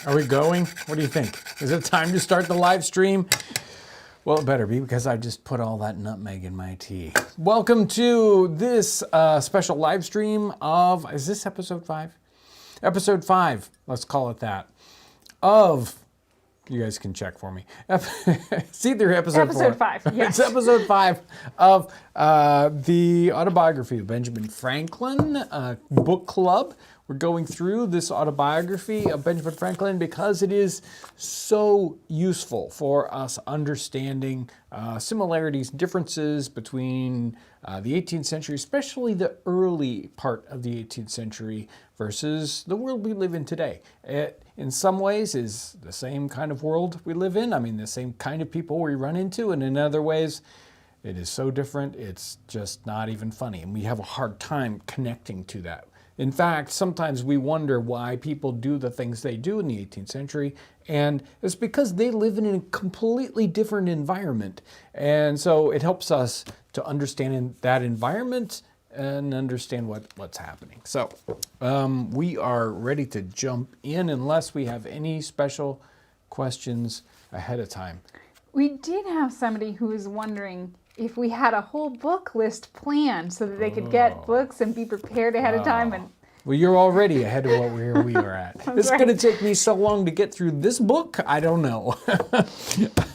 Are we going? What do you think? Is it time to start the live stream? Well, it better be because I just put all that nutmeg in my tea. Welcome to this special live stream of, is this episode 5? Episode 5, let's call it that, of, you guys can check for me. It's either episode 4. 5, yes. It's episode 5 of the Autobiography of Benjamin Franklin book club. We're going through this autobiography of Benjamin Franklin because it is so useful for us understanding similarities, differences between the 18th century, especially the early part of the 18th century versus the world we live in today. It, in some ways, is the same kind of world we live in. I mean, the same kind of people we run into, and in other ways, it is so different, it's just not even funny. And we have a hard time connecting to that. In fact, sometimes we wonder why people do the things they do in the 18th century, and it's because they live in a completely different environment. And so it helps us to understand that environment and understand what's happening. So we are ready to jump in unless we have any special questions ahead of time. We did have somebody who was wondering if we had a whole book list planned so that they could get books and be prepared ahead of time. And well, you're already ahead of where we are at. It's right. going to take me so long to get through this book. I don't know.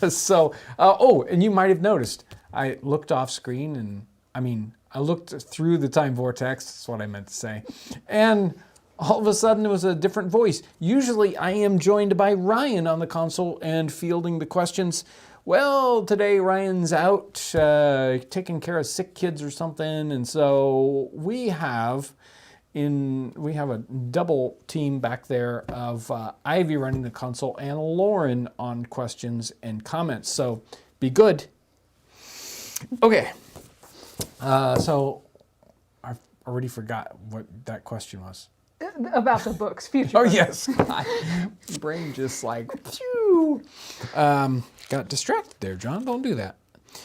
So, and you might have noticed, I looked off screen and, I looked through the time vortex. That's what I meant to say. And all of a sudden, it was a different voice. Usually, I am joined by Ryan on the console and fielding the questions. Well, today Ryan's out taking care of sick kids or something, and so we have a double team back there of Ivy running the console and Lauren on questions and comments. So be good. Okay. So I already forgot what that question was. about the books, future Oh, books. yes. My brain just like, phew. Got distracted there, John. Don't do that.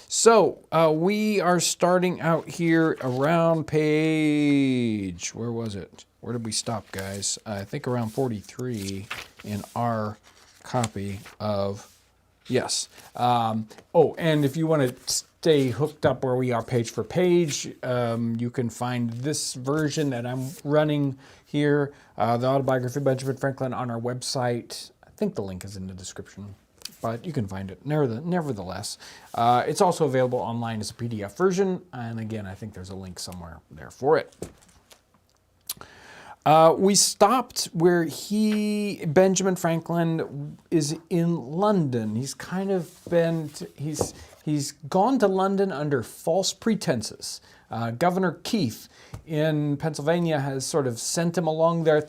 So we are starting out here around page, where was it? Where did we stop, guys? I think around 43 in our copy of, yes. And if you want to stay hooked up where we are page for page, you can find this version that I'm running here, the Autobiography of Benjamin Franklin, on our website. I think the link is in the description, but you can find it nevertheless. It's also available online as a PDF version, and again, I think there's a link somewhere there for it. We stopped where Benjamin Franklin is in London. He's kind of he's gone to London under false pretenses. Governor Keith in Pennsylvania has sort of sent him along there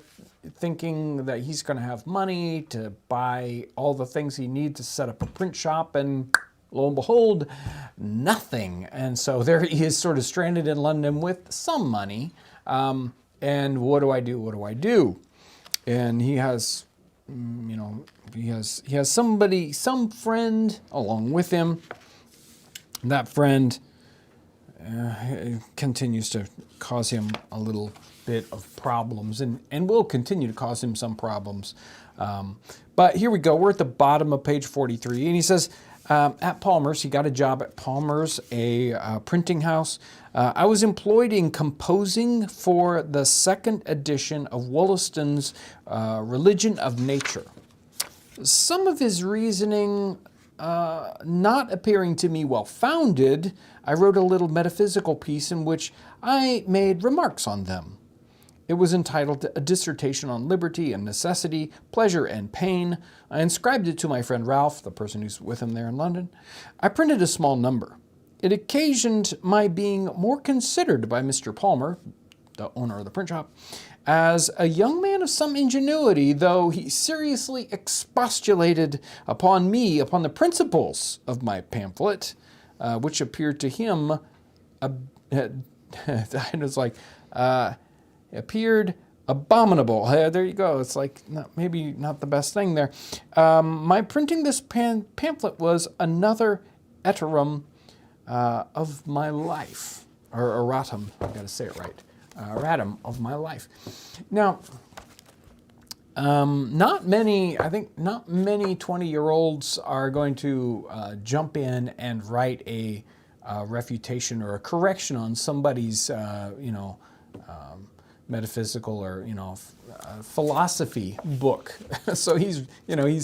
thinking that he's going to have money to buy all the things he needs to set up a print shop, and lo and behold, nothing. And so there he is, sort of stranded in London with some money. And what do I do? What do I do? And he has, he has some friend along with him. And that friend continues to cause him a little bit of problems and will continue to cause him some problems. But here we go. We're at the bottom of page 43. And he says, at Palmer's, he got a job at Palmer's, a printing house. I was employed in composing for the second edition of Wollaston's Religion of Nature. Some of his reasoning not appearing to me well-founded, I wrote a little metaphysical piece in which I made remarks on them. It was entitled A Dissertation on Liberty and Necessity, Pleasure and Pain. I inscribed it to my friend Ralph, the person who's with him there in London. I printed a small number. It occasioned my being more considered by Mr. Palmer, the owner of the print shop, as a young man of some ingenuity, though he seriously expostulated upon the principles of my pamphlet, which appeared to him, appeared abominable. There you go. It's like maybe not the best thing there. My printing this pamphlet was another eternum of my life, or erratum. I got to say it right. Erratum of my life. Now, Not many, I think not many 20-year-olds are going to jump in and write a refutation or a correction on somebody's, metaphysical or, philosophy book. So he's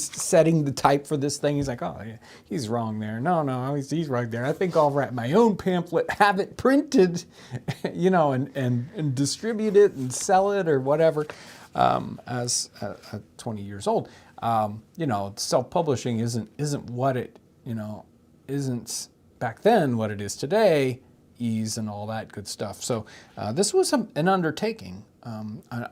setting the type for this thing. He's like, oh, yeah, he's wrong there. No, he's right there. I think I'll write my own pamphlet, have it printed, and distribute it and sell it or whatever. As 20 years old, self-publishing isn't what it, isn't back then what it is today, ease and all that good stuff. So this was an undertaking.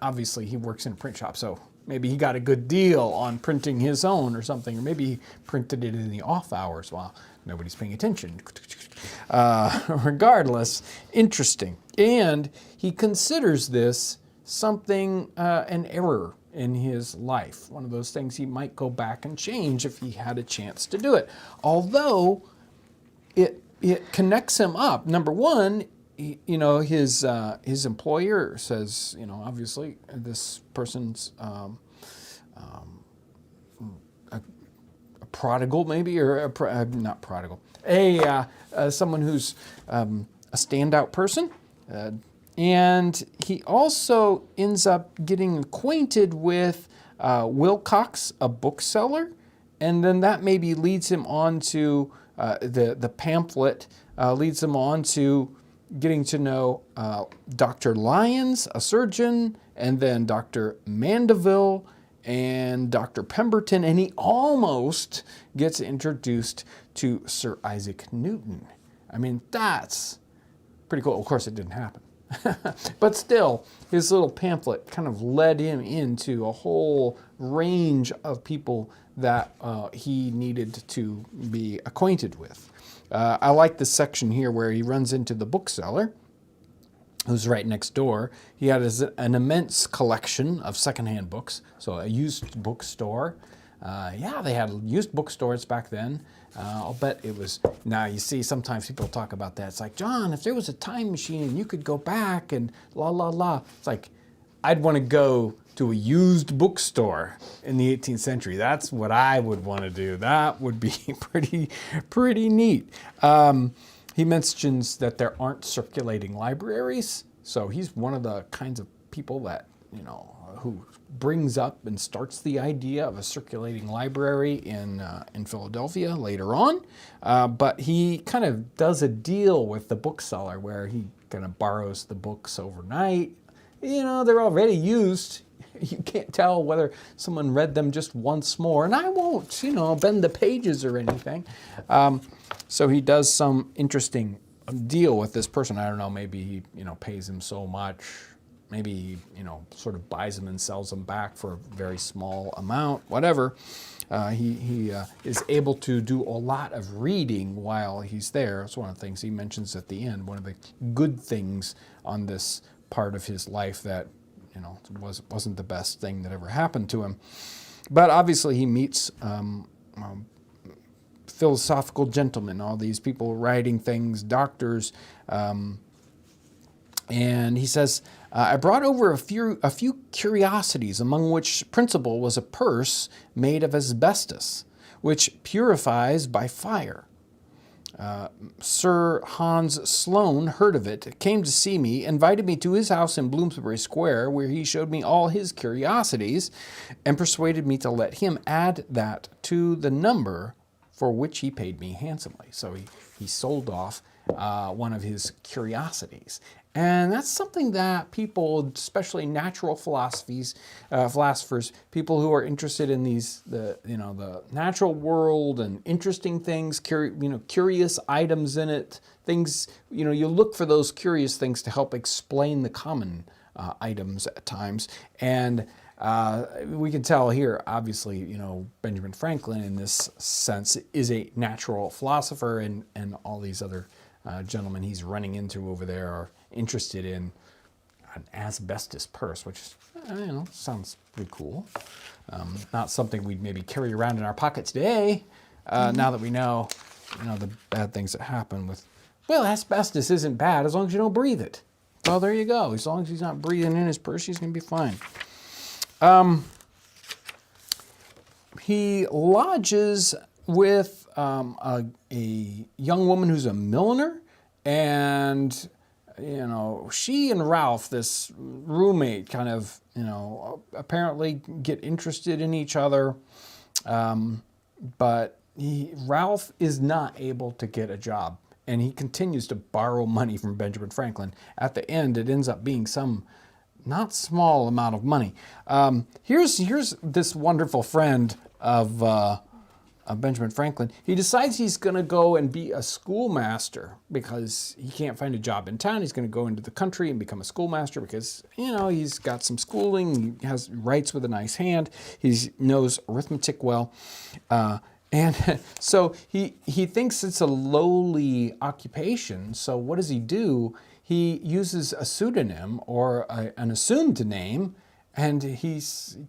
Obviously, he works in a print shop, so maybe he got a good deal on printing his own or something, or maybe he printed it in the off hours while nobody's paying attention. Regardless, interesting. And he considers this something, an error in his life. One of those things he might go back and change if he had a chance to do it. Although it connects him up. Number one, his employer says, obviously this person's a prodigal maybe, or not prodigal, someone who's a standout person. And he also ends up getting acquainted with Wilcox, a bookseller, and then that maybe leads him on to the pamphlet, leads him on to getting to know Dr. Lyons, a surgeon, and then Dr. Mandeville and Dr. Pemberton, and he almost gets introduced to Sir Isaac Newton. I mean, that's pretty cool. Of course, it didn't happen. But still, his little pamphlet kind of led him into a whole range of people that he needed to be acquainted with. I like this section here where he runs into the bookseller, who's right next door. He had an immense collection of secondhand books, so a used bookstore. They had used bookstores back then. I'll bet it was, now you see sometimes people talk about that. It's like, John, if there was a time machine and you could go back and la la la. It's like, I'd want to go to a used bookstore in the 18th century. That's what I would want to do. That would be pretty neat. He mentions that there aren't circulating libraries. So he's one of the kinds of people that, who brings up and starts the idea of a circulating library in Philadelphia later on. But he kind of does a deal with the bookseller where he kind of borrows the books overnight. They're already used. You can't tell whether someone read them just once more. And I won't, bend the pages or anything. So he does some interesting deal with this person. I don't know, maybe he, pays him so much. Maybe he, sort of buys them and sells them back for a very small amount, whatever. He is able to do a lot of reading while he's there. It's one of the things he mentions at the end, one of the good things on this part of his life that, wasn't the best thing that ever happened to him. But obviously he meets philosophical gentlemen, all these people writing things, doctors, and he says, I brought over a few curiosities, among which principal was a purse made of asbestos, which purifies by fire. Sir Hans Sloane heard of it, came to see me, invited me to his house in Bloomsbury Square, where he showed me all his curiosities, and persuaded me to let him add that to the number, for which he paid me handsomely. So he sold off one of his curiosities. And that's something that people, especially natural philosophers, people who are interested in the natural world and interesting things, curious items in it, things, you look for those curious things to help explain the common items at times. And we can tell here, obviously, Benjamin Franklin in this sense is a natural philosopher, and all these other gentlemen he's running into over there are interested in an asbestos purse, which sounds pretty cool. Not something we'd maybe carry around in our pocket today. Now that we know, the bad things that happen with, asbestos isn't bad as long as you don't breathe it. Well, there you go. As long as he's not breathing in his purse, he's going to be fine. he lodges with a young woman who's a milliner, and she and Ralph, this roommate, kind of apparently get interested in each other, but Ralph is not able to get a job, and he continues to borrow money from Benjamin Franklin. At the end, it ends up being some not small amount of money. Here's this wonderful friend of Benjamin Franklin. He decides he's going to go and be a schoolmaster because he can't find a job in town. He's going to go into the country and become a schoolmaster because, he's got some schooling. He writes with a nice hand. He knows arithmetic well. And so he thinks it's a lowly occupation. So what does he do? He uses a pseudonym or an assumed name, and he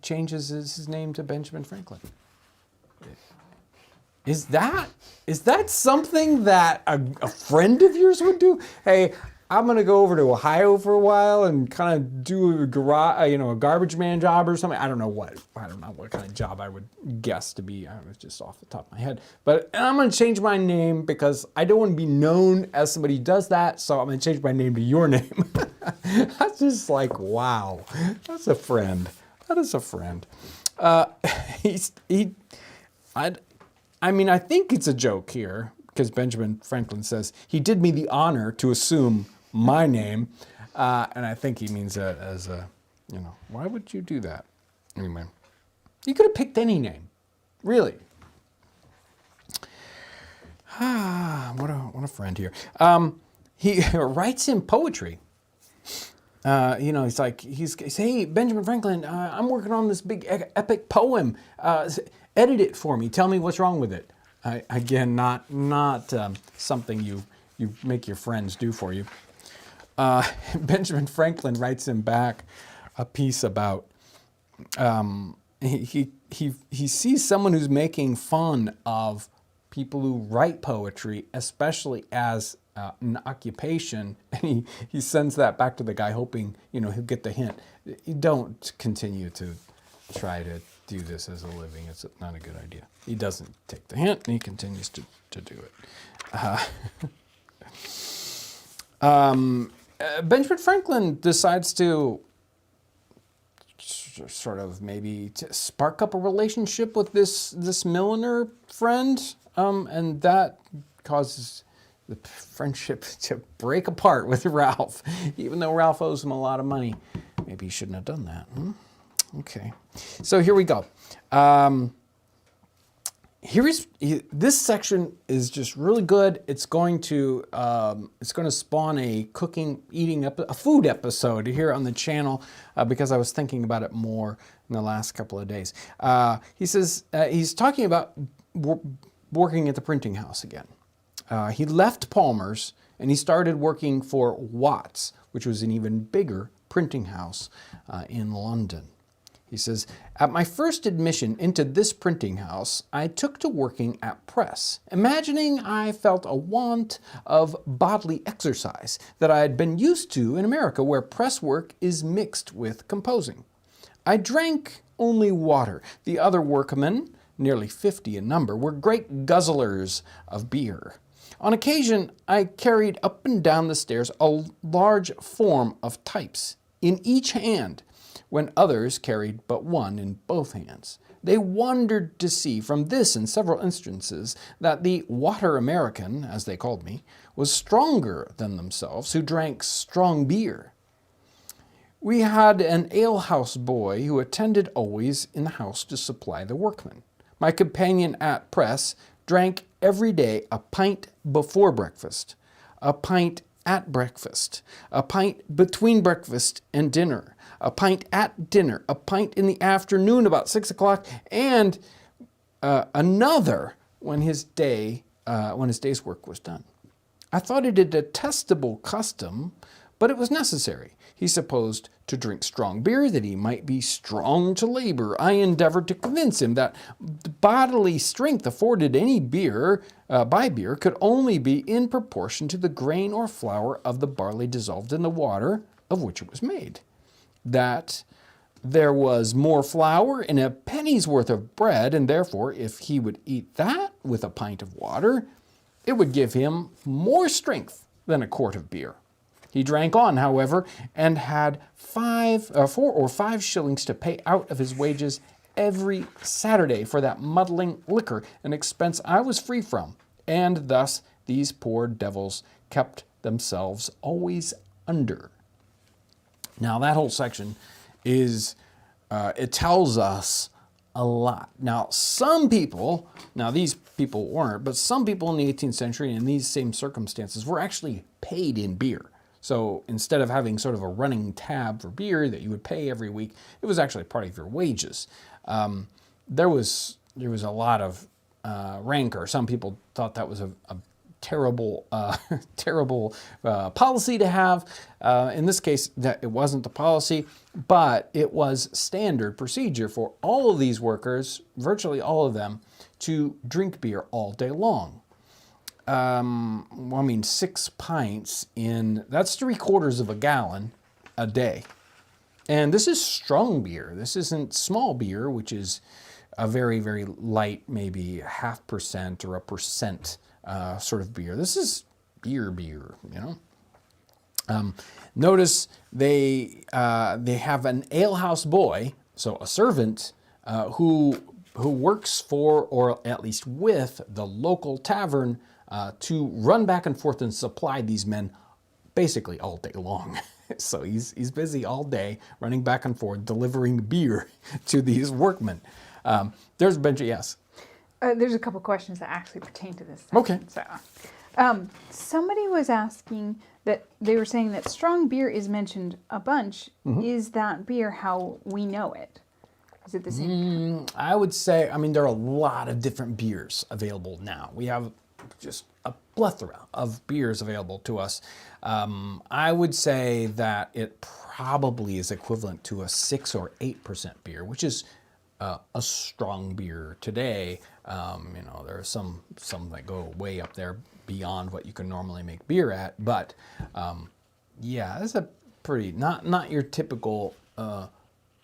changes his name to Benjamin Franklin. Is that something that a friend of yours would do? Hey, I'm gonna go over to Ohio for a while and kind of do a garbage man job or something. I don't know what kind of job I would guess to be. I was just off the top of my head. But I'm gonna change my name because I don't want to be known as somebody who does that. So I'm gonna change my name to your name. That's just like, wow, that's a friend. That is a friend. I think it's a joke here because Benjamin Franklin says he did me the honor to assume my name, and I think he means that as why would you do that? Anyway, you could have picked any name, really. What a friend here. He writes in poetry. He's like, hey, Benjamin Franklin, I'm working on this big epic poem. Edit it for me. Tell me what's wrong with it. Again, not something you make your friends do for you. Benjamin Franklin writes him back a piece about he sees someone who's making fun of people who write poetry, especially as an occupation, and he sends that back to the guy, hoping he'll get the hint. You don't continue to try to do this as a living. It's not a good idea. He doesn't take the hint, and he continues to do it. Benjamin Franklin decides to sort of maybe to spark up a relationship with this milliner friend, and that causes the friendship to break apart with Ralph, even though Ralph owes him a lot of money. Maybe he shouldn't have done that. Okay, so here we go. This section is just really good. It's going to spawn a a food episode here on the channel because I was thinking about it more in the last couple of days. He says he's talking about working at the printing house again. He left Palmer's and he started working for Watts, which was an even bigger printing house in London. He says, at my first admission into this printing house, I took to working at press, imagining I felt a want of bodily exercise that I had been used to in America, where press work is mixed with composing. I drank only water. The other workmen, nearly 50 in number, were great guzzlers of beer. On occasion, I carried up and down the stairs a large form of types in each hand, when others carried but one in both hands. They wondered to see from this and several instances that the water American, as they called me, was stronger than themselves, who drank strong beer. We had an alehouse boy who attended always in the house to supply the workmen. My companion at press drank every day a pint before breakfast, a pint at breakfast, a pint between breakfast and dinner, a pint at dinner, a pint in the afternoon about 6 o'clock, and another when his day's work was done. I thought it a detestable custom, but it was necessary. He supposed to drink strong beer that he might be strong to labor. I endeavored to convince him that the bodily strength afforded by beer could only be in proportion to the grain or flour of the barley dissolved in the water of which it was made. That There was more flour and a penny's worth of bread, and therefore, if he would eat that with a pint of water, it would give him more strength than a quart of beer. He drank on, however, and had 4 or 5 shillings to pay out of his wages every Saturday for that muddling liquor, an expense I was free from, and thus these poor devils kept themselves always under. Now that whole section is, it tells us a lot. Now these people weren't, but some people in the 18th century in these same circumstances were actually paid in beer. So instead of having sort of a running tab for beer that you would pay every week, it was actually part of your wages. There was a lot of rancor. Some people thought that was a terrible policy to have. In this case, that it wasn't the policy, but it was standard procedure for all of these workers, virtually all of them, to drink beer all day long. 6 pints that's 3/4 of a gallon a day. And this is strong beer. This isn't small beer, which is a very, very light, maybe 0.5% or 1% sort of beer. This is beer, you know. Notice they have an alehouse boy, so a servant, who works for, or at least with, the local tavern to run back and forth and supply these men basically all day long. So he's busy all day running back and forth delivering beer to these workmen. There's Benji, yes. There's a couple questions that actually pertain to this section. Okay. So, somebody was asking that they were saying that strong beer is mentioned a bunch. Mm-hmm. Is that beer how we know it? Is it the same? I would say, there are a lot of different beers available now. We have just a plethora of beers available to us. I would say that it probably is equivalent to a 6 or 8% beer, which is a strong beer today. There are some that go way up there beyond what you can normally make beer at, but it's a pretty not your typical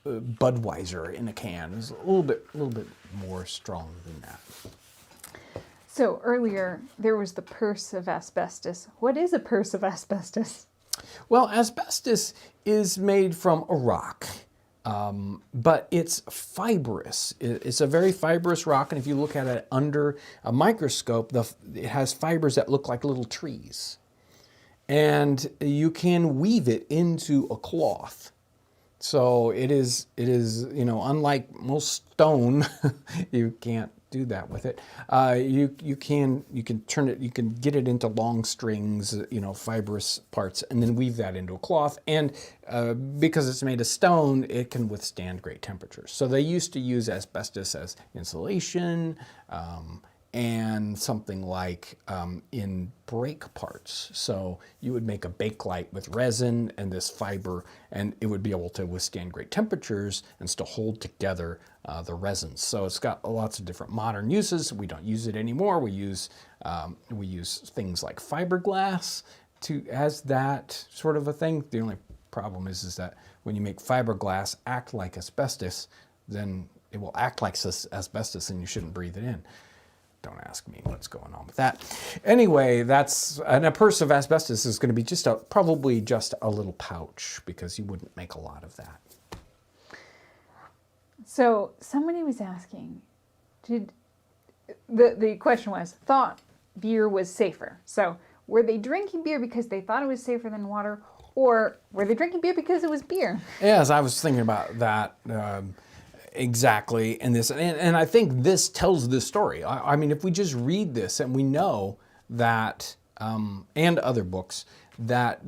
Budweiser in a can. It's a little bit more strong than that. So earlier there was the purse of asbestos. What is a purse of asbestos? Well, asbestos is made from a rock. But it's fibrous. It's a very fibrous rock, and if you look at it under a microscope, it has fibers that look like little trees. And you can weave it into a cloth. So it is, unlike most stone, you can't do that with it. You can turn it, you can get it into long strings, fibrous parts, and then weave that into a cloth. And because it's made of stone, it can withstand great temperatures. So they used to use asbestos as insulation, and something like in brake parts. So you would make a bakelite with resin and this fiber, and it would be able to withstand great temperatures and still hold together the resins. So it's got lots of different modern uses. We don't use it anymore. We use things like fiberglass as that sort of a thing. The only problem is that when you make fiberglass act like asbestos, then it will act like asbestos and you shouldn't breathe it in. Don't ask me what's going on with that. Anyway, and a purse of asbestos is going to be probably just a little pouch, because you wouldn't make a lot of that. So somebody was asking, the question was, thought beer was safer. So were they drinking beer because they thought it was safer than water, or were they drinking beer because it was beer? Yes, I was thinking about that. Exactly, and I think this tells this story. I mean, if we just read this and we know that, and other books, that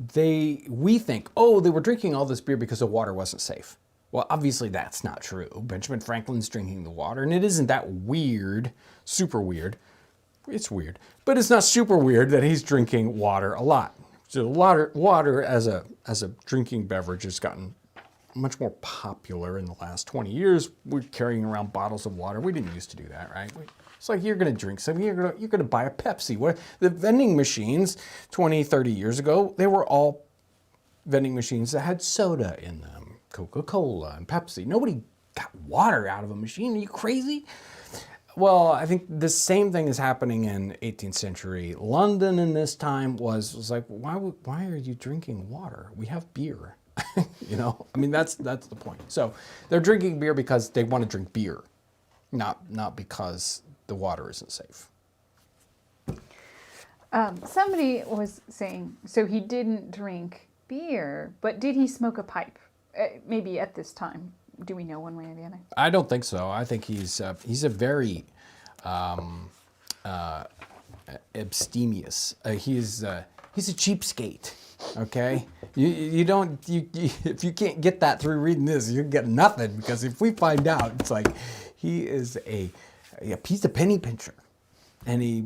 we think, they were drinking all this beer because the water wasn't safe. Well, obviously that's not true. Benjamin Franklin's drinking the water, and it isn't that weird, super weird. It's weird, but it's not super weird that he's drinking water a lot. So water as a drinking beverage has gotten much more popular in the last 20 years. We're carrying around bottles of water. We didn't used to do that, right? It's like you're going to drink something, you're going to buy a Pepsi. The vending machines 20, 30 years ago, they were all vending machines that had soda in them. Coca-Cola and Pepsi. Nobody got water out of a machine. Are you crazy? Well, I think the same thing is happening in 18th century London. In this time was like, why are you drinking water? We have beer. I mean, that's the point. So they're drinking beer because they want to drink beer, not because the water isn't safe. Somebody was saying, so he didn't drink beer, but did he smoke a pipe? Maybe at this time. Do we know one way or the other? I don't think so. I think he's a very abstemious. He's a cheapskate. Okay, if you can't get that through reading this, you get nothing, because if we find out, it's like he is a piece of penny pincher, and he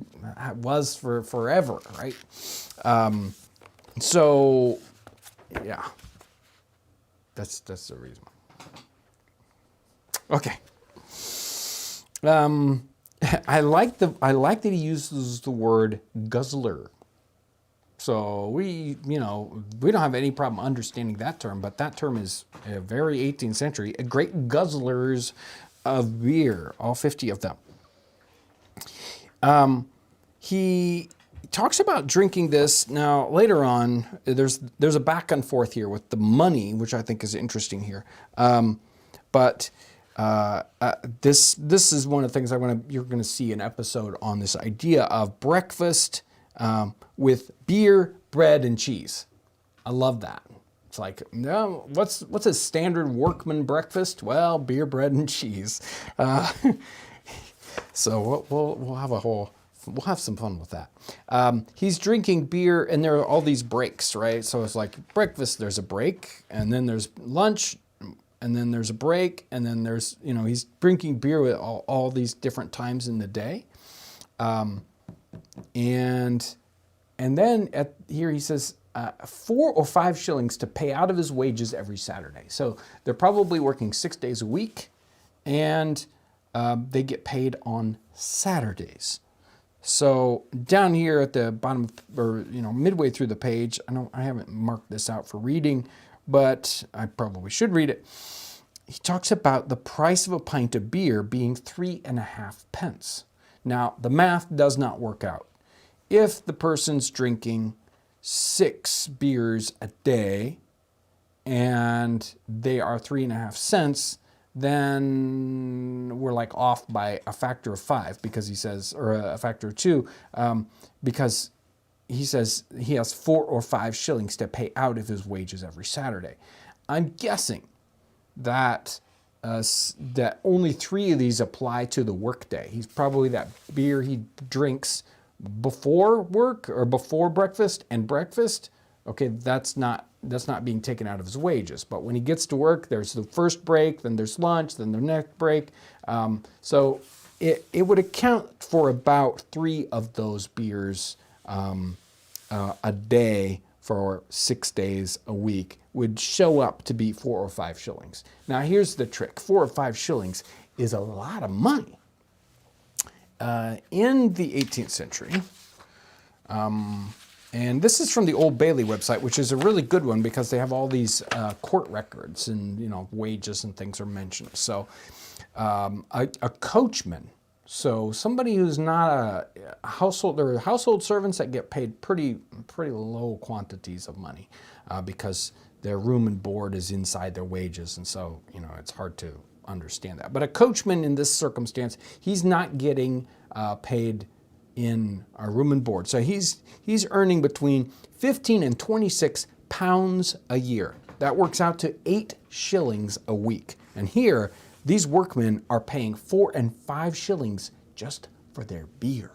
was for forever, right? So yeah, that's the reason. Okay. I like that he uses the word guzzler. So we don't have any problem understanding that term, but that term is a very 18th century. Great guzzlers of beer, all 50 of them. He talks about drinking this. Now, later on, there's a back and forth here with the money, which I think is interesting here. But this is one of the things you're going to see an episode on, this idea of breakfast with beer, bread, and cheese. I love that. It's like, no, what's a standard workman breakfast? Well, beer, bread, and cheese. So we'll have some fun with that. He's drinking beer, and there are all these breaks, right? So it's like breakfast, there's a break, and then there's lunch, and then there's a break, and then there's, he's drinking beer at all these different times in the day. And then here he says 4 or 5 shillings to pay out of his wages every Saturday. So they're probably working 6 days a week, and they get paid on Saturdays. So down here at the bottom, or midway through the page, I haven't marked this out for reading, but I probably should read it. He talks about the price of a pint of beer being 3.5 pence. Now, the math does not work out. If the person's drinking 6 beers a day and they are 3.5 cents, then we're like off by a factor of 5, because he says, or a factor of 2, because he says he has 4 or 5 shillings to pay out of his wages every Saturday. I'm guessing that that only 3 of these apply to the workday. He's probably that beer he drinks before work or before breakfast and breakfast. Okay, that's not being taken out of his wages. But when he gets to work, there's the first break, then there's lunch, then the next break. So it would account for about 3 of those beers a day for 6 days a week would show up to be 4 or 5 shillings. Now here's the trick. 4 or 5 shillings is a lot of money. In the 18th century, and this is from the Old Bailey website, which is a really good one because they have all these court records and wages and things are mentioned. So a coachman, so somebody who's not a household, there are household servants that get paid pretty low quantities of money because their room and board is inside their wages, and so it's hard to understand that. But a coachman in this circumstance, he's not getting paid in a room and board. So he's earning between 15 and 26 pounds a year. That works out to 8 shillings a week. And here, these workmen are paying 4 and 5 shillings just for their beer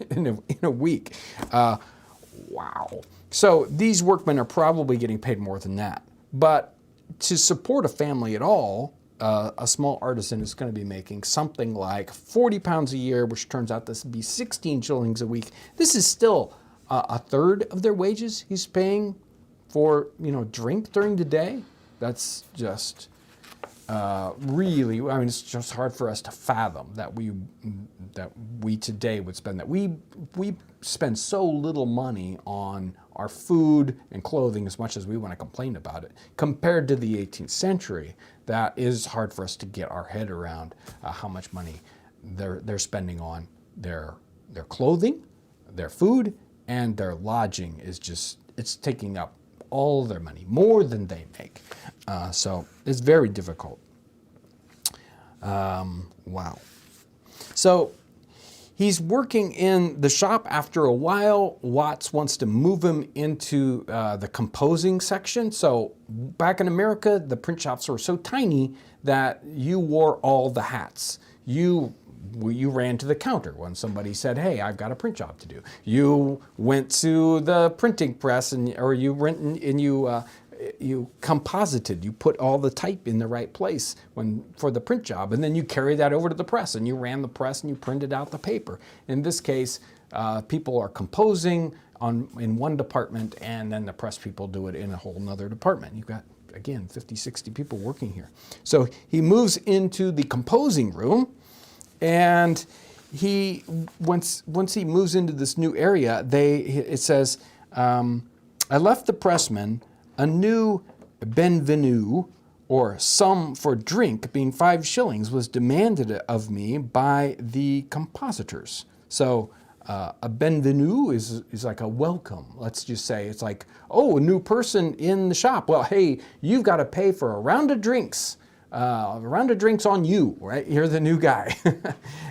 in a week. Wow. So these workmen are probably getting paid more than that. But to support a family at all, a small artisan is going to be making something like 40 pounds a year, which turns out to be 16 shillings a week. This is still a third of their wages he's paying for, drink during the day. That's just really, I mean, it's just hard for us to fathom that we today would spend that. We spend so little money on our food and clothing, as much as we want to complain about it, compared to the 18th century. That is hard for us to get our head around how much money they're spending on their clothing, their food, and their lodging. Is just, it's taking up all their money, more than they make. So it's very difficult. Wow. So he's working in the shop. After a while, Watts wants to move him into the composing section. So back in America, the print shops were so tiny that you wore all the hats. You ran to the counter when somebody said, "Hey, I've got a print job to do." You went to the printing press, or you went and you composited. You put all the type in the right place for the print job, and then you carried that over to the press, and you ran the press and you printed out the paper. In this case, people are composing in one department, and then the press people do it in a whole nother department. You've got, again, 50, 60 people working here. So he moves into the composing room. And once he moves into this new area, it says, I left the pressman a new benvenu, or sum for drink, being 5 shillings, was demanded of me by the compositors. So a benvenu is like a welcome. Let's just say it's like, oh, a new person in the shop. Well, hey, you've got to pay for a round of drinks. A round of drinks on you, right? You're the new guy.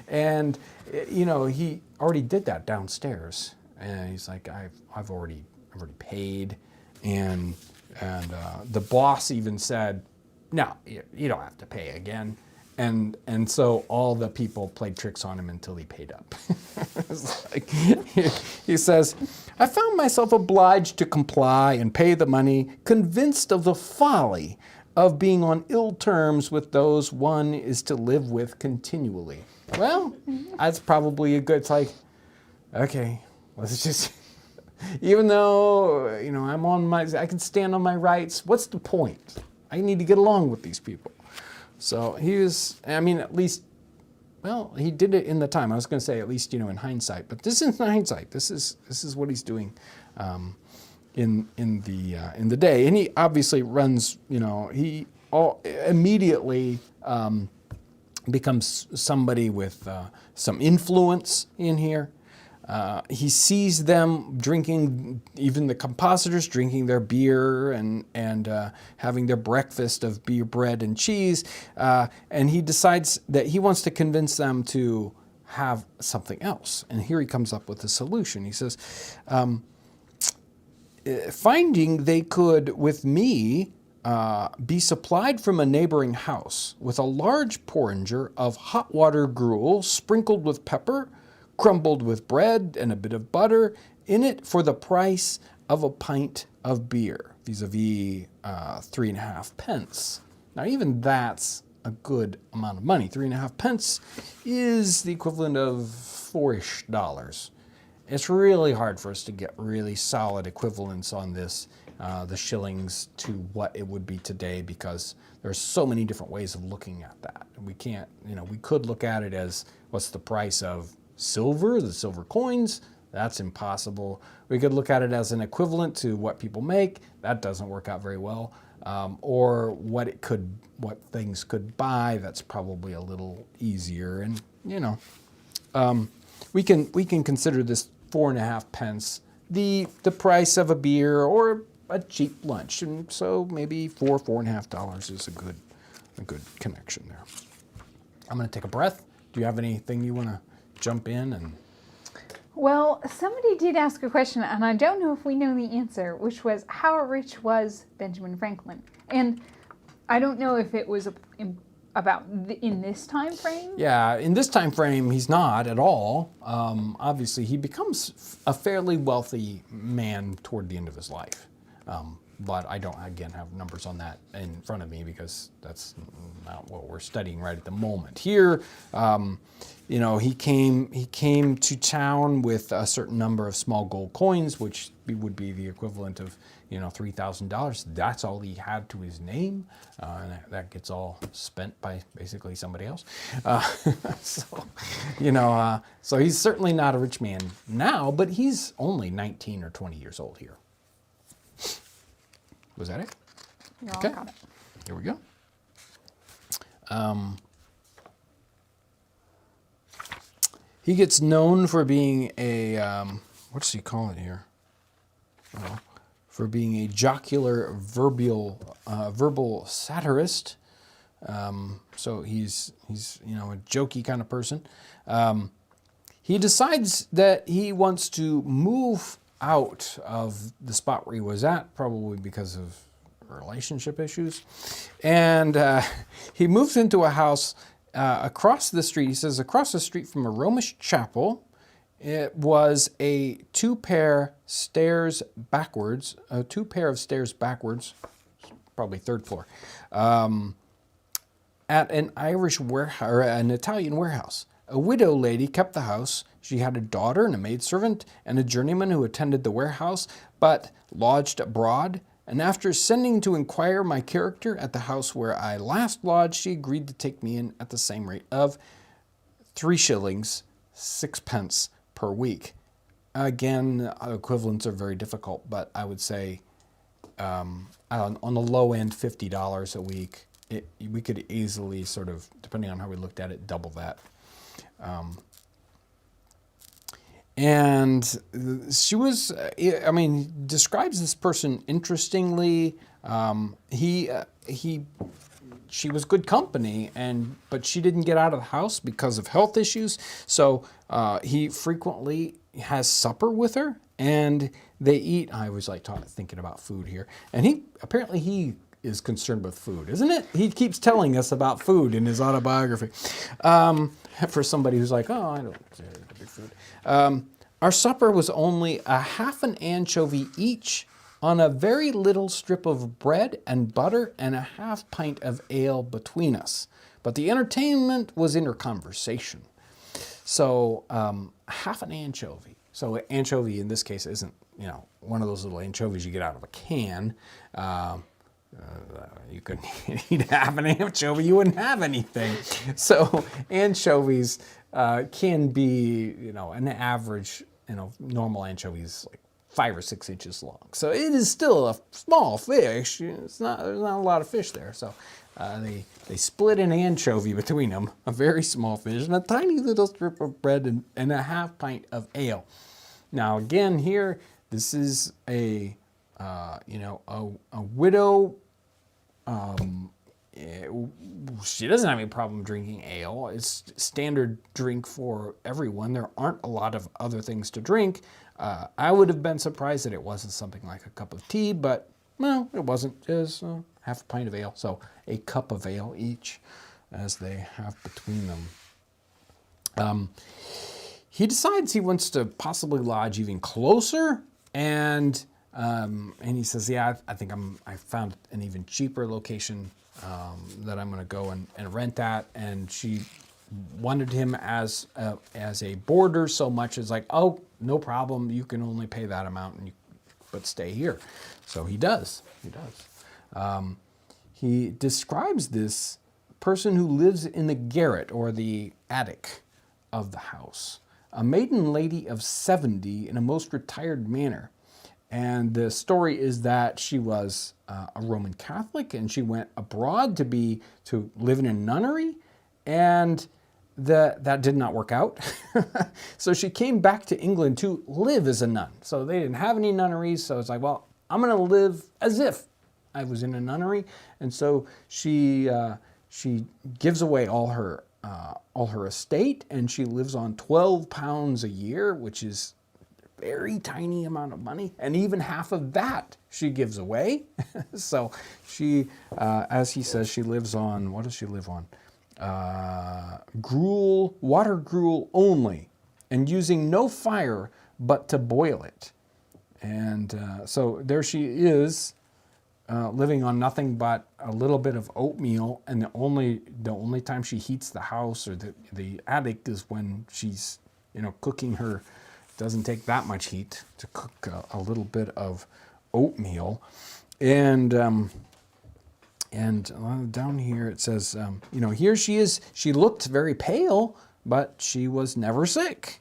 And, he already did that downstairs. And he's like, I've already paid. And the boss even said, no, you don't have to pay again. And so all the people played tricks on him until he paid up. It's like, he says, I found myself obliged to comply and pay the money, convinced of the folly of being on ill terms with those one is to live with continually. Well, that's probably a good, it's like, okay, let's just, even though, I can stand on my rights, what's the point? I need to get along with these people. So at least, well, he did it in the time. I was going to say at least, in hindsight, but this isn't hindsight. This is what he's doing in the day. And he obviously runs, he immediately becomes somebody with some influence in here. He sees them drinking, even the compositors drinking their beer and having their breakfast of beer, bread, and cheese. And he decides that he wants to convince them to have something else. And here he comes up with a solution. He says, finding they could, with me, be supplied from a neighboring house with a large porringer of hot water gruel sprinkled with pepper, crumbled with bread and a bit of butter in it for the price of a pint of beer, vis-a-vis 3.5 pence. Now, even that's a good amount of money. 3.5 pence is the equivalent of $4-ish. It's really hard for us to get really solid equivalents on this, the shillings to what it would be today, because there's so many different ways of looking at that. And we can't, we could look at it as what's the price of silver, the silver coins. That's impossible. We could look at it as an equivalent to what people make. That doesn't work out very well. Or what things could buy. That's probably a little easier. And we can consider this 4.5 pence the price of a beer or a cheap lunch, and so maybe $4.50 is a good connection there. I'm going to take a breath. Do you have anything you want to jump in and? Well, somebody did ask a question, and I don't know if we know the answer, which was, how rich was Benjamin Franklin? And I don't know if it was in this time frame. Yeah, in this time frame, he's not at all. Obviously, he becomes a fairly wealthy man toward the end of his life. but I don't, again, have numbers on that in front of me because that's not what we're studying right at the moment. Here, he came to town with a certain number of small gold coins, which would be the equivalent of, $3,000. That's all he had to his name, and that gets all spent by basically somebody else. So he's certainly not a rich man now, but he's only 19 or 20 years old here. Was that it? You all Okay. got it. Here we go. He gets known for being a, what does he call it here? For being a jocular verbal satirist. So he's a jokey kind of person. He decides that he wants to move out of the spot where he was at, probably because of relationship issues. And he moves into a house across the street. He says, across the street from a Romish chapel. It was a two pair of stairs backwards, probably third floor, at an Irish warehouse, or an Italian warehouse. A widow lady kept the house. She had a daughter and a maidservant and a journeyman who attended the warehouse, but lodged abroad. And after sending to inquire my character at the house where I last lodged, she agreed to take me in at the same rate of 3 shillings 6 per week. Again, equivalents are very difficult, but I would say on the low end, $50 a week. We could easily sort of, depending on how we looked at it, double that. And she was, describes this person interestingly. She was good company, but she didn't get out of the house because of health issues. So he frequently has supper with her, and they eat. I always like thinking about food here, and he is concerned with food, isn't it? He keeps telling us about food in his autobiography. For somebody who's like, oh, I don't care about food. Our supper was only a half an anchovy each on a very little strip of bread and butter and a half pint of ale between us. But the entertainment was in her conversation. So half an anchovy. So anchovy in this case isn't, one of those little anchovies you get out of a can. You couldn't eat half an anchovy, you wouldn't have anything. So anchovies can be, an average, normal anchovies like 5 or 6 inches long. So it is still a small fish. There's not a lot of fish there. So they split an anchovy between them, a very small fish, and a tiny little strip of bread and a half pint of ale. Now again, here this is a widow. She doesn't have any problem drinking ale. It's standard drink for everyone. There aren't a lot of other things to drink. I would have been surprised that it wasn't something like a cup of tea, but no, it wasn't. Just half a pint of ale. So a cup of ale each as they have between them. He decides he wants to possibly lodge even closer, and he says, yeah, I think I found an even cheaper location that I'm going to go and rent at. And she wanted him as a boarder so much as like, oh, no problem. You can only pay that amount, but stay here. So he does. He describes this person who lives in the garret or the attic of the house, a maiden lady of 70 in a most retired manner. And the story is that she was a Roman Catholic, and she went abroad to live in a nunnery, and that did not work out. So she came back to England to live as a nun. So they didn't have any nunneries, so it's like, well, I'm going to live as if I was in a nunnery. And so she gives away all her estate, and she lives on £12 a year, which is very tiny amount of money, and even half of that she gives away. So she, as he says, she lives on, what does she live on? Water gruel only, and using no fire but to boil it. And so there she is, living on nothing but a little bit of oatmeal, and the only time she heats the house or the attic is when she's cooking her. Doesn't take that much heat to cook a little bit of oatmeal, and down here it says, here she is. She looked very pale, but she was never sick.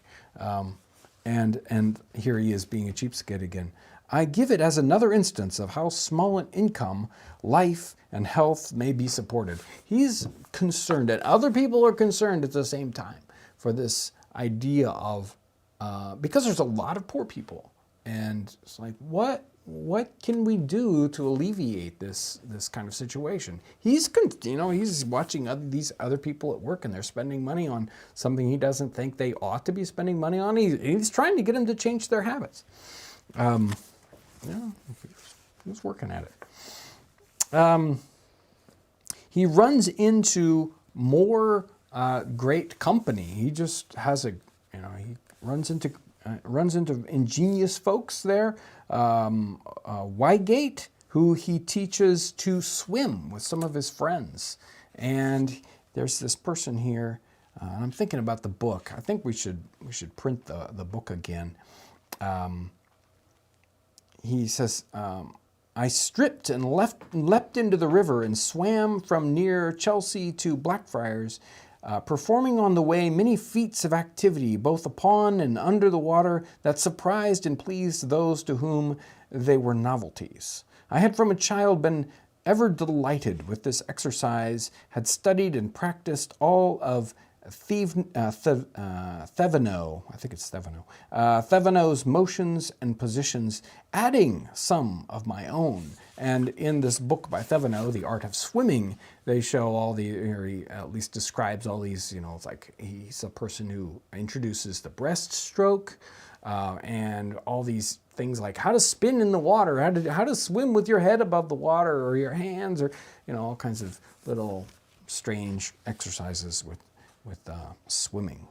And here he is being a cheapskate again. I give it as another instance of how small an income, life, and health may be supported. He's concerned, and other people are concerned at the same time for this idea of, because there's a lot of poor people, and it's like, what can we do to alleviate this kind of situation? He's watching these other people at work, and they're spending money on something he doesn't think they ought to be spending money on. He's trying to get them to change their habits. He's working at it. He runs into more great company. He just has he runs into ingenious folks there. Wygate, who he teaches to swim with some of his friends. And there's this person here, and I'm thinking about the book. I think we should print the book again. He says, I stripped and leapt into the river and swam from near Chelsea to Blackfriars, performing on the way many feats of activity, both upon and under the water, that surprised and pleased those to whom they were novelties. I had from a child been ever delighted with this exercise, had studied and practiced all of Thevenot's motions and positions, adding some of my own. And in this book by Thevenot, The Art of Swimming, they show or he at least describes all these, it's like he's a person who introduces the breaststroke, and all these things like how to spin in the water, how to swim with your head above the water or your hands, or all kinds of little strange exercises with swimming.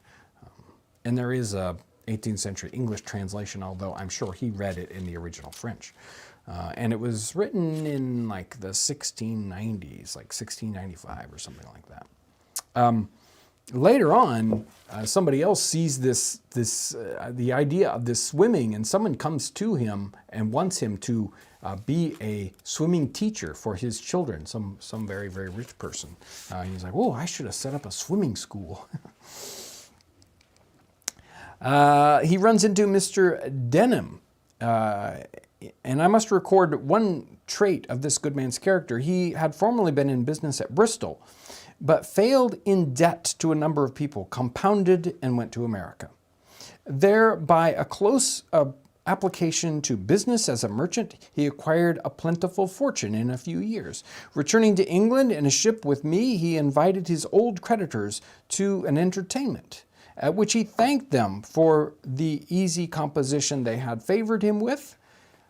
And there is a 18th century English translation, although I'm sure he read it in the original French. And it was written in like the 1690s, like 1695 or something like that. Later on, somebody else sees the idea of this swimming, and someone comes to him and wants him to be a swimming teacher for his children, some very, very rich person. He's like, I should have set up a swimming school. He runs into Mr. Denham, and I must record one trait of this good man's character. He had formerly been in business at Bristol, but failed in debt to a number of people, compounded, and went to America. There, by a close application to business as a merchant, he acquired a plentiful fortune in a few years. Returning to England in a ship with me, he invited his old creditors to an entertainment, at which he thanked them for the easy composition they had favored him with,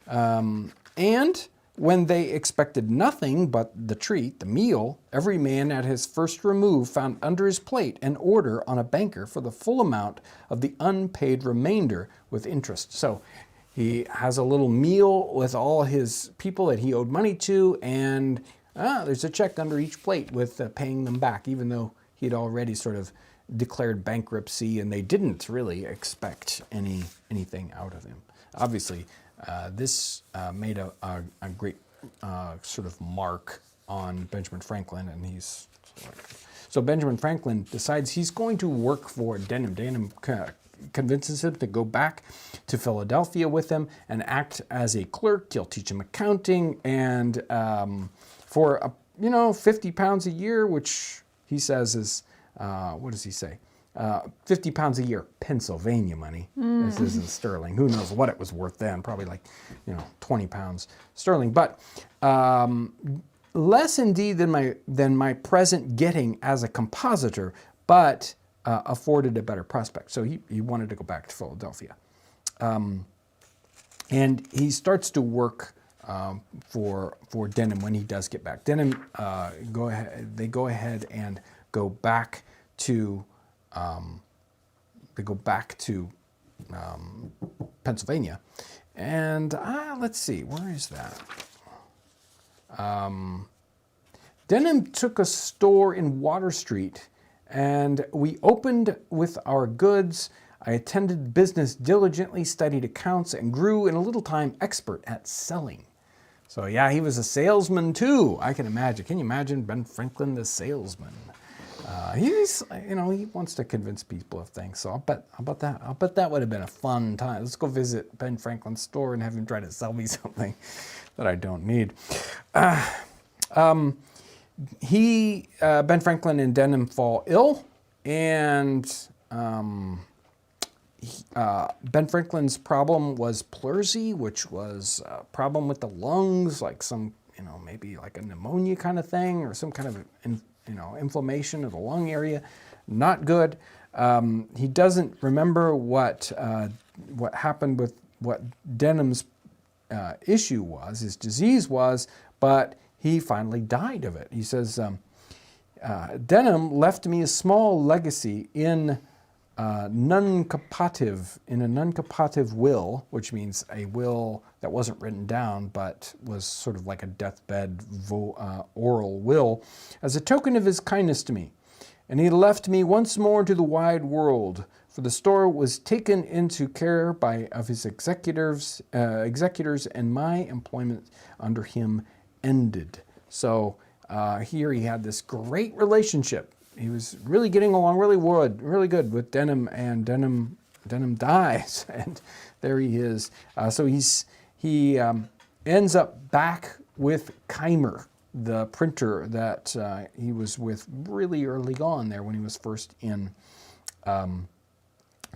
and when they expected nothing but the treat, the meal, every man at his first remove found under his plate an order on a banker for the full amount of the unpaid remainder with interest. So he has a little meal with all his people that he owed money to, and there's a check under each plate with paying them back, even though he'd already sort of declared bankruptcy and they didn't really expect anything out of him. Obviously, this made a great sort of mark on Benjamin Franklin, and so Benjamin Franklin decides he's going to work for Denham. Denham convinces him to go back to Philadelphia with him and act as a clerk. He'll teach him accounting, and for 50 pounds a year, which he says is what does he say? 50 pounds a year, Pennsylvania money. This isn't sterling. Who knows what it was worth then? Probably like, 20 pounds sterling. But less indeed than my present getting as a compositor, but afforded a better prospect. So he wanted to go back to Philadelphia. And he starts to work for Denham when he does get back. Denham they go ahead and go back to Pennsylvania, and let's see, where is that? Denham took a store in Water Street, and we opened with our goods. I attended business diligently, studied accounts, and grew in a little time expert at selling. So yeah, he was a salesman too. I can imagine. Can you imagine Ben Franklin the salesman? He's, he wants to convince people of things. So I'll bet that would have been a fun time. Let's go visit Ben Franklin's store and have him try to sell me something that I don't need. Ben Franklin and Denham fall ill, and Ben Franklin's problem was pleurisy, which was a problem with the lungs, like some, maybe like a pneumonia kind of thing, or some kind of, inflammation of the lung area. Not good. He doesn't remember what happened with what Denham's issue was, his disease was, but he finally died of it. He says, Denham left me a small legacy in a non-captative will, which means a will that wasn't written down but was sort of like a deathbed oral will, as a token of his kindness to me. And he left me once more to the wide world, for the store was taken into care of his executors, and my employment under him ended. So here he had this great relationship. He was really getting along really good with Denham, and Denham dies, and there he is. So he ends up back with Keimer, the printer that he was with really early on there when he was first in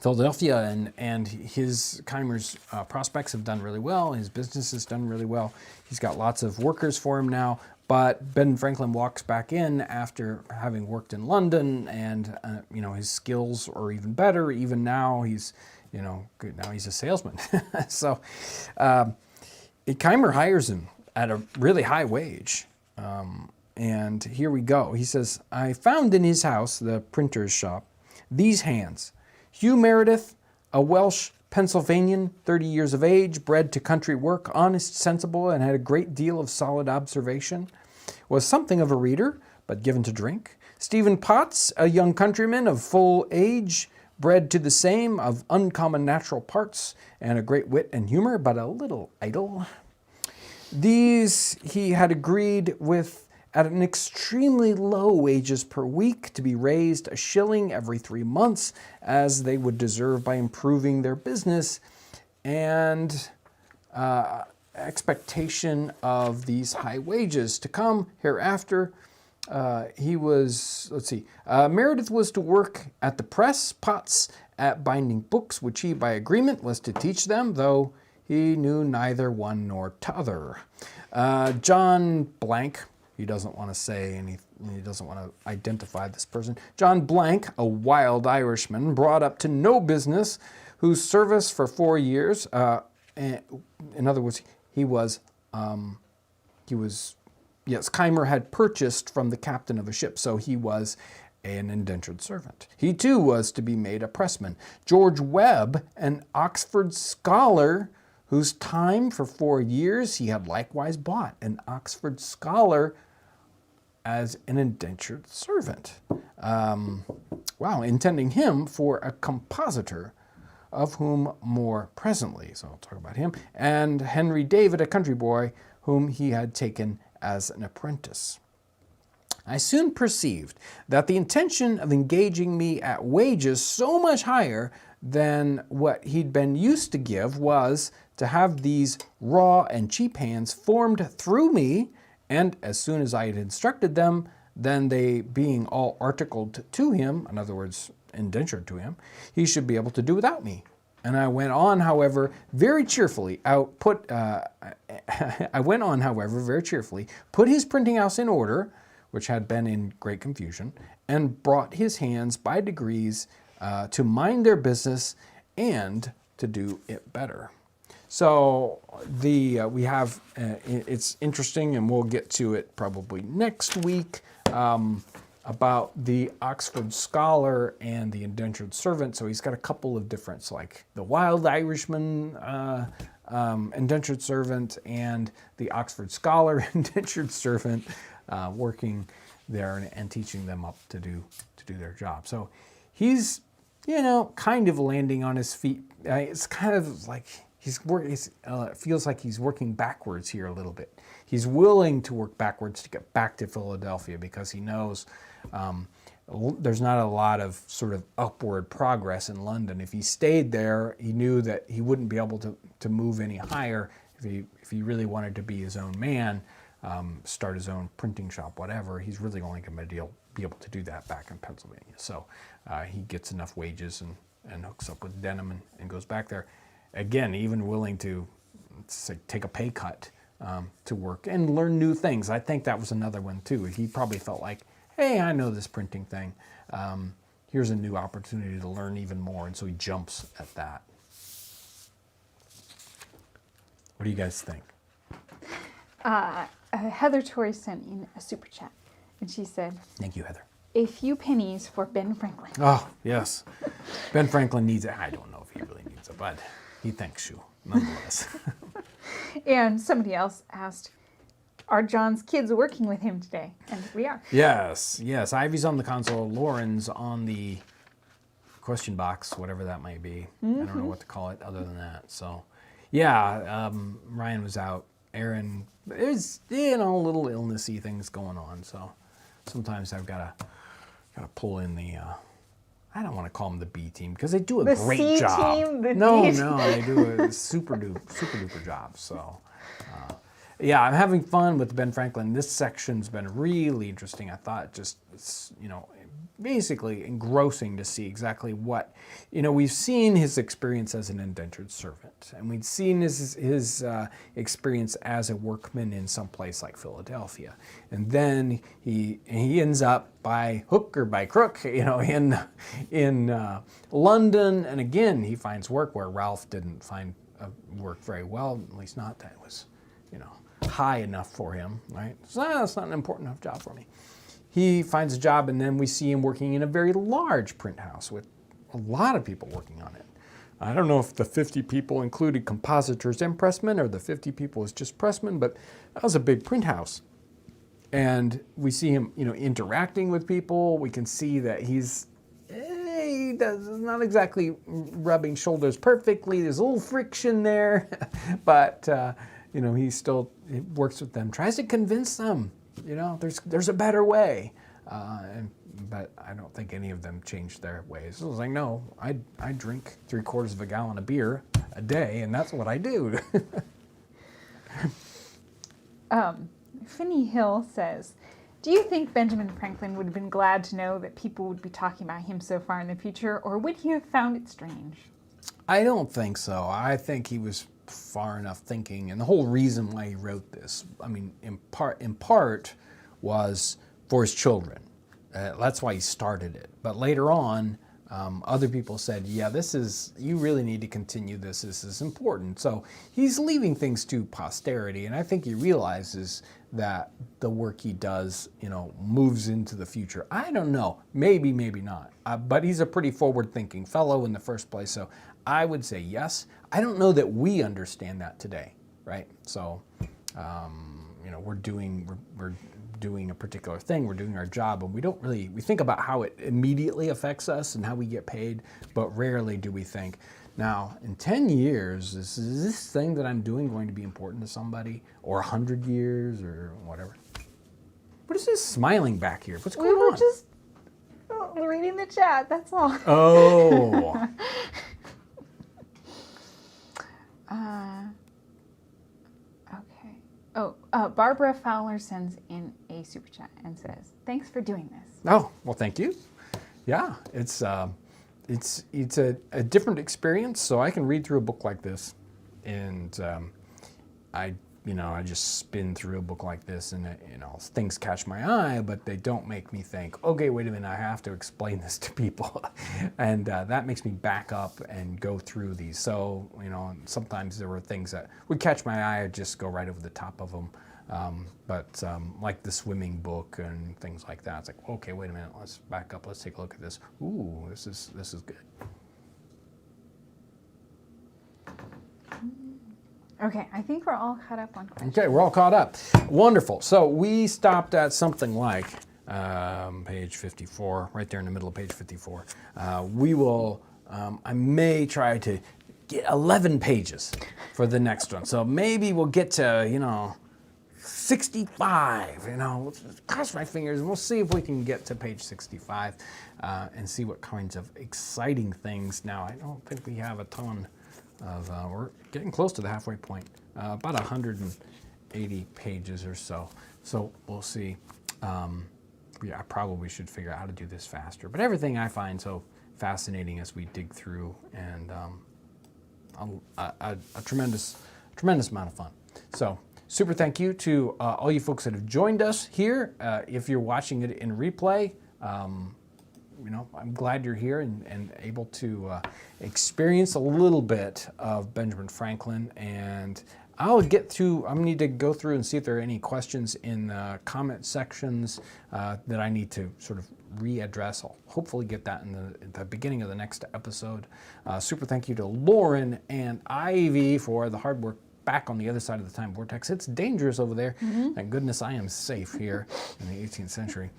Philadelphia, and his Keimer's prospects have done really well. His business has done really well. He's got lots of workers for him now. But Ben Franklin walks back in after having worked in London, and his skills are even better. Even now, he's good. Now he's a salesman. So Keimer hires him at a really high wage. And here we go. He says, I found in his house, the printer's shop, these hands. Hugh Meredith, a Welsh Pennsylvanian, 30 years of age, bred to country work, honest, sensible, and had a great deal of solid observation. Was something of a reader, but given to drink. Stephen Potts, a young countryman of full age, bred to the same, of uncommon natural parts, and a great wit and humor, but a little idle. These he had agreed with at an extremely low wages per week, to be raised a shilling every 3 months, as they would deserve by improving their business, and expectation of these high wages to come hereafter. Meredith was to work at the press, Potts at binding books, which he by agreement was to teach them, though he knew neither one nor t'other. John Blank, he doesn't want to say anything, he doesn't want to identify this person. John Blank, a wild Irishman, brought up to no business, whose service for 4 years, in other words, Keimer had purchased from the captain of a ship, so he was an indentured servant. He too was to be made a pressman. George Webb, an Oxford scholar, whose time for 4 years he had likewise bought, an Oxford scholar as an indentured servant. Intending him for a compositor, of whom more presently, so I'll talk about him, and Henry David, a country boy, whom he had taken as an apprentice. I soon perceived that the intention of engaging me at wages so much higher than what he'd been used to give was to have these raw and cheap hands formed through me, and as soon as I had instructed them, then they being all articled to him, in other words, indentured to him, he should be able to do without me. And I went on, however, very cheerfully, put his printing house in order, which had been in great confusion, and brought his hands by degrees to mind their business and to do it better. So we have, it's interesting, and we'll get to it probably next week, about the Oxford scholar and the indentured servant. So he's got a couple of different, like the wild Irishman indentured servant and the Oxford scholar indentured servant working there and teaching them up to do their job. So he's, kind of landing on his feet. It's kind of like feels like he's working backwards here a little bit. He's willing to work backwards to get back to Philadelphia because he knows there's not a lot of sort of upward progress in London. If he stayed there, he knew that he wouldn't be able to move any higher if he really wanted to be his own man, start his own printing shop, whatever. He's really only going to be able to do that back in Pennsylvania. So he gets enough wages and hooks up with Denham and goes back there. Again, even willing to take a pay cut to work and learn new things. I think that was another one too. He probably felt like, hey, I know this printing thing. Here's a new opportunity to learn even more. And so he jumps at that. What do you guys think? Heather Torrey sent in a super chat, and she said, Thank you, Heather. a few pennies for Ben Franklin. Oh, yes. Ben Franklin needs it. I don't know if he really needs it, but he thanks you, nonetheless. And somebody else asked, are John's kids working with him today? And we are. Yes. Ivy's on the console. Lauren's on the question box, whatever that might be. I don't know what to call it other than that. So, yeah, Ryan was out. Aaron, there's a little illnessy things going on. So sometimes I've got to pull in the. I don't want to call them the B team because they do a great C job. Team, the no, D no, they do a super duper job. So. Yeah, I'm having fun with Ben Franklin. This section's been really interesting. I thought just, basically engrossing to see exactly what, we've seen his experience as an indentured servant, and we've seen his experience as a workman in some place like Philadelphia. And then he ends up by hook or by crook, in London. And again, he finds work where Ralph didn't find work very well, at least not that was, high enough for him, right? So that's not an important enough job for me. He finds a job, and then we see him working in a very large print house with a lot of people working on it. I don't know if the 50 people included compositors and pressmen, or the 50 people was just pressmen, but that was a big print house. And we see him, interacting with people. We can see that he does not exactly rubbing shoulders perfectly. There's a little friction there, but he still works with them, tries to convince them, there's a better way. But I don't think any of them changed their ways. So I was like, no, I drink 3/4 of a gallon of beer a day, and that's what I do. Finney Hill says, do you think Benjamin Franklin would have been glad to know that people would be talking about him so far in the future, or would he have found it strange? I don't think so. I think he was far enough thinking, and the whole reason why he wrote this, in part was for his children. That's why he started it. But later on, other people said, yeah, you really need to continue this. This is important. So he's leaving things to posterity, and I think he realizes that the work he does, moves into the future. I don't know. Maybe not. But he's a pretty forward-thinking fellow in the first place, so I would say yes. I don't know that we understand that today, right? So, we're doing a particular thing, we're doing our job, and we think about how it immediately affects us and how we get paid, but rarely do we think, now, in 10 years, is this thing that I'm doing going to be important to somebody, or 100 years, or whatever? What is this smiling back here? What's going on? We were just reading the chat, that's all. Oh. Okay. Oh, Barbara Fowler sends in a super chat and says, thanks for doing this. Oh, well, thank you. Yeah, it's a different experience, so I can read through a book like this, and I just spin through a book like this, and things catch my eye, but they don't make me think, okay, wait a minute, I have to explain this to people, and that makes me back up and go through these. So sometimes there were things that would catch my eye, I'd just go right over the top of them. But like the swimming book and things like that, it's like, okay, wait a minute, let's back up, let's take a look at this. Ooh, this is good. Okay, I think we're all caught up on questions. Okay, we're all caught up. Wonderful. So we stopped at something like page 54, right there in the middle of page 54. We will, I may try to get 11 pages for the next one. So maybe we'll get to, 65, cross my fingers, and we'll see if we can get to page 65 and see what kinds of exciting things. Now, I don't think we have a ton of, we're getting close to the halfway point, about 180 pages or so. So we'll see. Yeah, I probably should figure out how to do this faster. But everything I find so fascinating as we dig through, and a tremendous amount of fun. So super thank you to all you folks that have joined us here. If you're watching it in replay, I'm glad you're here and able to experience a little bit of Benjamin Franklin. And I need to go through and see if there are any questions in the comment sections that I need to sort of readdress. I'll hopefully get that in the beginning of the next episode. Super thank you to Lauren and Ivy for the hard work back on the other side of the time vortex. It's dangerous over there. Thank goodness I am safe here in the 18th century.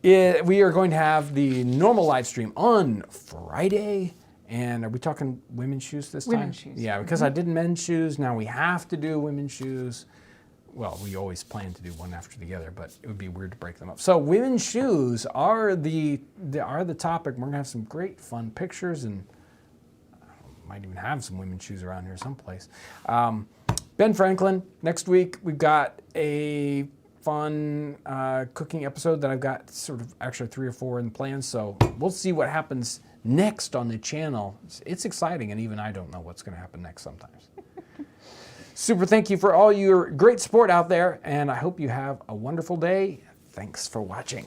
We are going to have the normal live stream on Friday. And are we talking women's shoes this time? Women's shoes. Yeah, because I did men's shoes. Now we have to do women's shoes. Well, we always plan to do one after the other, but it would be weird to break them up. So women's shoes are the topic. We're gonna have some great fun pictures, and might even have some women's shoes around here someplace. Ben Franklin, next week we've got a fun cooking episode that I've got sort of actually 3 or 4 in plans. So we'll see what happens next on the channel. It's exciting, and even I don't know what's going to happen next sometimes. Super thank you for all your great support out there, and I hope you have a wonderful day. Thanks for watching.